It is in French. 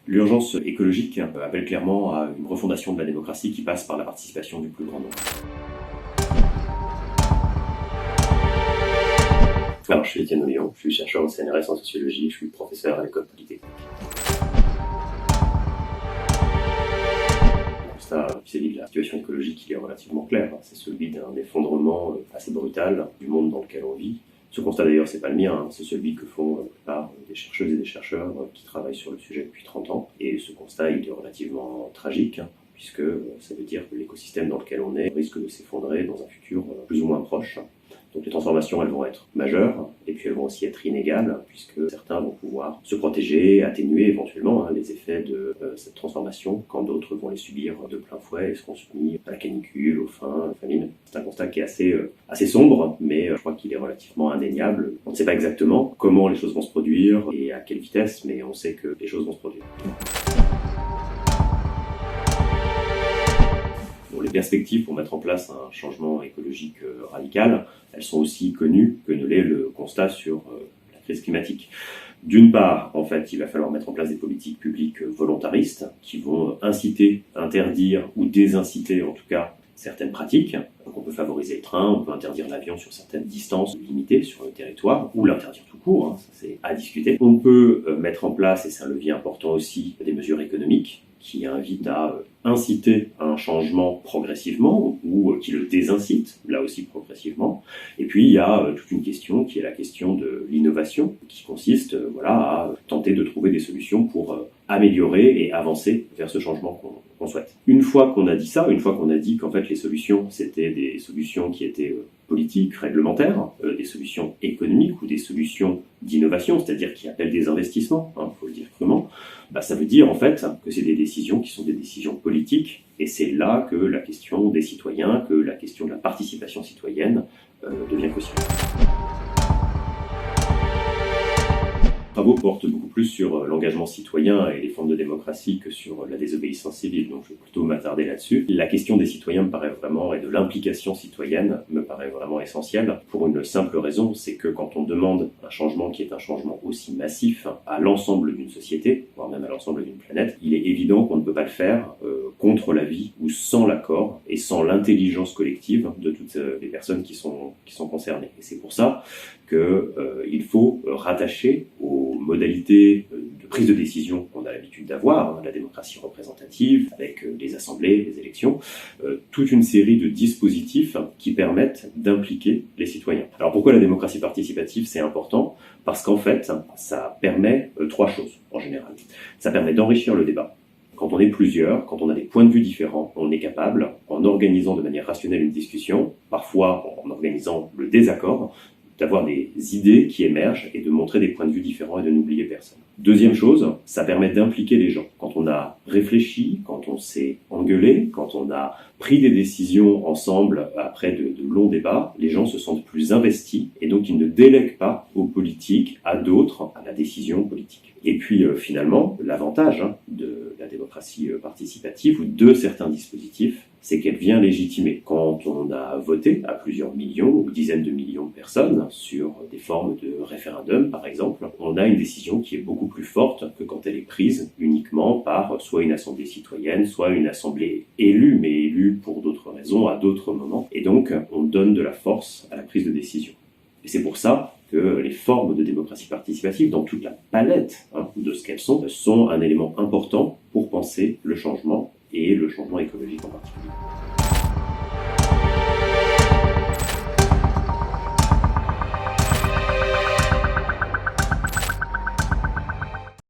L'urgence écologique appelle clairement à une refondation de la démocratie qui passe par la participation du plus grand nombre. Alors, je suis Étienne Noléon, je suis chercheur au CNRS en sociologie, je suis professeur à l'école polytechnique. Le constat vis-à-vis de la situation écologique, il est relativement clair. C'est celui d'un effondrement assez brutal du monde dans lequel on vit. Ce constat d'ailleurs, c'est pas le mien, c'est celui que font la plupart des chercheuses et des chercheurs qui travaillent sur le sujet depuis 30 ans. Et ce constat, il est relativement tragique, puisque ça veut dire que l'écosystème dans lequel on est risque de s'effondrer dans un futur plus ou moins proche. Donc les transformations, elles vont être majeures, et puis elles vont aussi être inégales, puisque certains vont pouvoir se protéger, atténuer éventuellement les effets de cette transformation, quand d'autres vont les subir de plein fouet et seront soumis à la canicule, aux faim, à la famine. C'est un constat qui est assez sombre, mais je crois qu'il est relativement indéniable. On ne sait pas exactement comment les choses vont se produire et à quelle vitesse, mais on sait que les choses vont se produire. Les perspectives pour mettre en place un changement écologique radical, elles sont aussi connues que ne l'est le constat sur la crise climatique. D'une part, en fait, il va falloir mettre en place des politiques publiques volontaristes qui vont inciter, interdire ou désinciter en tout cas certaines pratiques. Donc on peut favoriser le train, on peut interdire l'avion sur certaines distances limitées sur le territoire, ou l'interdire tout court, ça c'est à discuter. On peut mettre en place, et c'est un levier important aussi, des mesures économiques qui invitent à inciter à un changement progressivement ou qui le désincite, là aussi progressivement. Et puis il y a toute une question qui est la question de l'innovation, qui consiste à tenter de trouver des solutions pour améliorer et avancer vers ce changement qu'on souhaite. Une fois qu'on a dit ça, une fois qu'on a dit qu'en fait les solutions c'était des solutions qui étaient politiques, réglementaires, des solutions économiques ou des solutions d'innovation, c'est-à-dire qui appellent des investissements, faut le dire crûment, ça veut dire en fait que c'est des décisions qui sont des décisions politiques, et c'est là que la question des citoyens, que la question de la participation citoyenne devient possible. Les travaux portent beaucoup plus sur l'engagement citoyen et les formes de démocratie que sur la désobéissance civile, donc je vais plutôt m'attarder là-dessus. La question des citoyens me paraît vraiment, et de l'implication citoyenne me paraît vraiment essentielle, pour une simple raison, c'est que quand on demande un changement qui est un changement aussi massif à l'ensemble d'une société, voire même à l'ensemble d'une planète, il est évident qu'on ne peut pas le faire contre l'avis ou sans l'accord et sans l'intelligence collective de toutes les personnes qui sont concernées. Et c'est pour ça qu'il faut rattacher aux modalités de prise de décision qu'on a l'habitude d'avoir, la démocratie représentative, avec les assemblées, les élections, toute une série de dispositifs qui permettent d'impliquer les citoyens. Alors pourquoi la démocratie participative c'est important ? Parce qu'en fait, ça permet trois choses en général. Ça permet d'enrichir le débat. Quand on est plusieurs, quand on a des points de vue différents, on est capable, en organisant de manière rationnelle une discussion, parfois en organisant le désaccord, d'avoir des idées qui émergent et de montrer des points de vue différents et de n'oublier personne. Deuxième chose, ça permet d'impliquer les gens. Quand on a réfléchi, quand on s'est engueulé, quand on a pris des décisions ensemble après de longs débats, les gens se sentent plus investis et donc ils ne délèguent pas aux politiques, à d'autres, à la décision politique. Et puis finalement, l'avantage de la démocratie participative ou de certains dispositifs, c'est qu'elle vient légitimer. Quand on a voté à plusieurs millions ou dizaines de millions de personnes sur des formes de référendum, par exemple, on a une décision qui est beaucoup plus forte que quand elle est prise uniquement par soit une assemblée citoyenne, soit une assemblée élue, mais élue pour d'autres raisons, à d'autres moments. Et donc, on donne de la force à la prise de décision. Et c'est pour ça que les formes de démocratie participative, dans toute la palette de ce qu'elles sont un élément important pour penser le changement et le changement écologique en particulier.